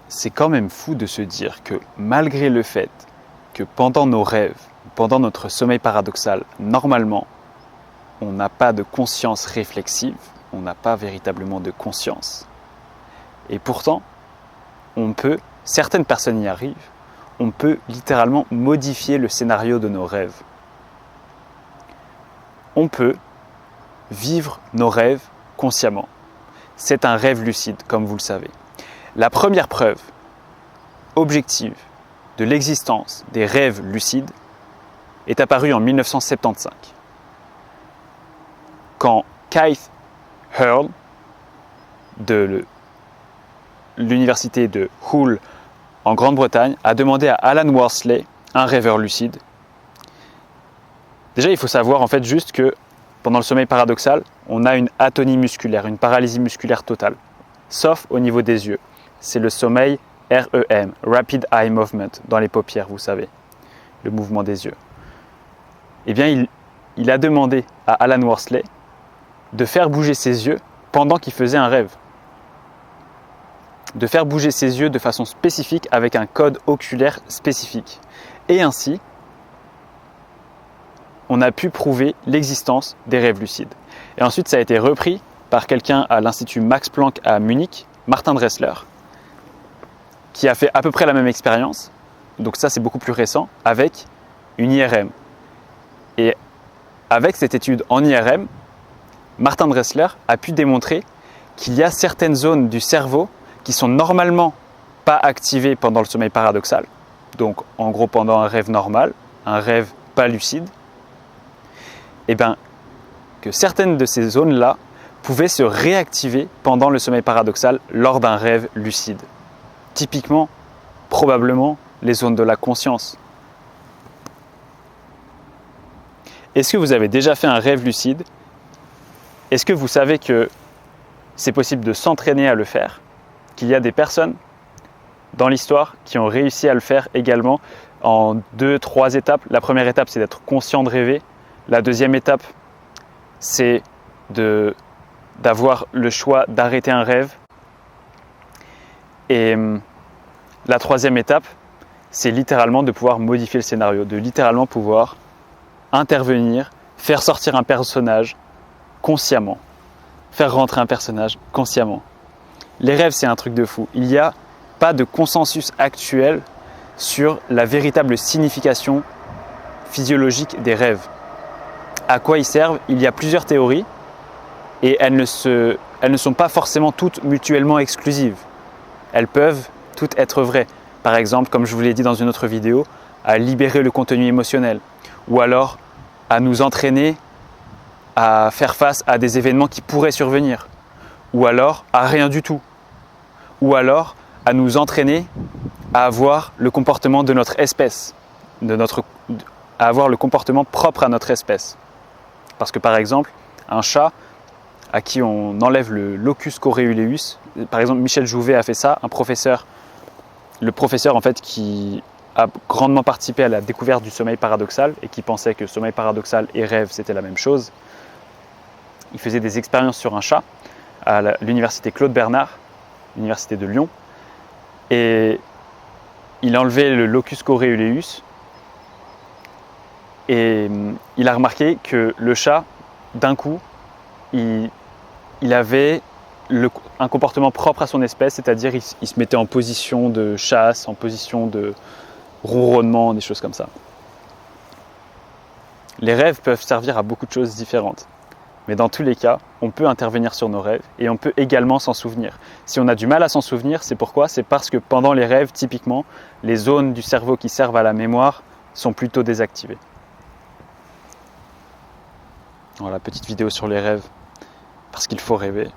c'est quand même fou de se dire que malgré le fait que pendant nos rêves, pendant notre sommeil paradoxal, normalement, on n'a pas de conscience réflexive, on n'a pas véritablement de conscience. Et pourtant, certaines personnes y arrivent, on peut littéralement modifier le scénario de nos rêves. On peut vivre nos rêves consciemment. C'est un rêve lucide, comme vous le savez. La première preuve objective de l'existence des rêves lucides est apparue en 1975, quand Keith Earle de l'université de Hull en Grande-Bretagne a demandé à Alan Worsley, un rêveur lucide. Déjà, il faut savoir en fait juste que pendant le sommeil paradoxal, on a une atonie musculaire, une paralysie musculaire totale, sauf au niveau des yeux. C'est le sommeil REM, Rapid Eye Movement, dans les paupières, vous savez, le mouvement des yeux. Eh bien, il a demandé à Alan Worsley de faire bouger ses yeux pendant qu'il faisait un rêve. De faire bouger ses yeux de façon spécifique avec un code oculaire spécifique. Et ainsi, on a pu prouver l'existence des rêves lucides. Et ensuite, ça a été repris par quelqu'un à l'Institut Max Planck à Munich, Martin Dressler, qui a fait à peu près la même expérience, donc ça c'est beaucoup plus récent, avec une IRM. Et avec cette étude en IRM, Martin Dressler a pu démontrer qu'il y a certaines zones du cerveau qui sont normalement pas activées pendant le sommeil paradoxal, donc en gros pendant un rêve normal, un rêve pas lucide, et bien que certaines de ces zones-là pouvaient se réactiver pendant le sommeil paradoxal lors d'un rêve lucide. Typiquement, probablement, les zones de la conscience. Est-ce que vous avez déjà fait un rêve lucide? Est-ce que vous savez que c'est possible de s'entraîner à le faire? Qu'il y a des personnes dans l'histoire qui ont réussi à le faire également en 2-3 étapes. La première étape, c'est d'être conscient de rêver. La deuxième étape, c'est d'avoir le choix d'arrêter un rêve. Et la troisième étape, c'est littéralement de pouvoir modifier le scénario, de littéralement pouvoir intervenir, faire sortir un personnage consciemment, faire rentrer un personnage consciemment. Les rêves, c'est un truc de fou. Il n'y a pas de consensus actuel sur la véritable signification physiologique des rêves. À quoi ils servent? Il y a plusieurs théories et elles ne sont pas forcément toutes mutuellement exclusives. Elles peuvent toutes être vraies. Par exemple, comme je vous l'ai dit dans une autre vidéo, à libérer le contenu émotionnel ou alors à nous entraîner à faire face à des événements qui pourraient survenir ou alors à rien du tout ou alors à nous entraîner à avoir le comportement de notre espèce, à avoir le comportement propre à notre espèce. Parce que par exemple, un chat à qui on enlève le locus coeruleus, par exemple Michel Jouvet a fait ça, le professeur en fait qui a grandement participé à la découverte du sommeil paradoxal et qui pensait que sommeil paradoxal et rêve c'était la même chose. Il faisait des expériences sur un chat à l'université Claude Bernard, l'université de Lyon, et il a enlevé le locus coeruleus et il a remarqué que le chat, d'un coup, il avait un comportement propre à son espèce, c'est-à-dire il se mettait en position de chasse, en position de ronronnement, des choses comme ça. Les rêves peuvent servir à beaucoup de choses différentes. Mais dans tous les cas, on peut intervenir sur nos rêves et on peut également s'en souvenir. Si on a du mal à s'en souvenir, c'est pourquoi? C'est parce que pendant les rêves, typiquement, les zones du cerveau qui servent à la mémoire sont plutôt désactivées. Voilà, petite vidéo sur les rêves, parce qu'il faut rêver.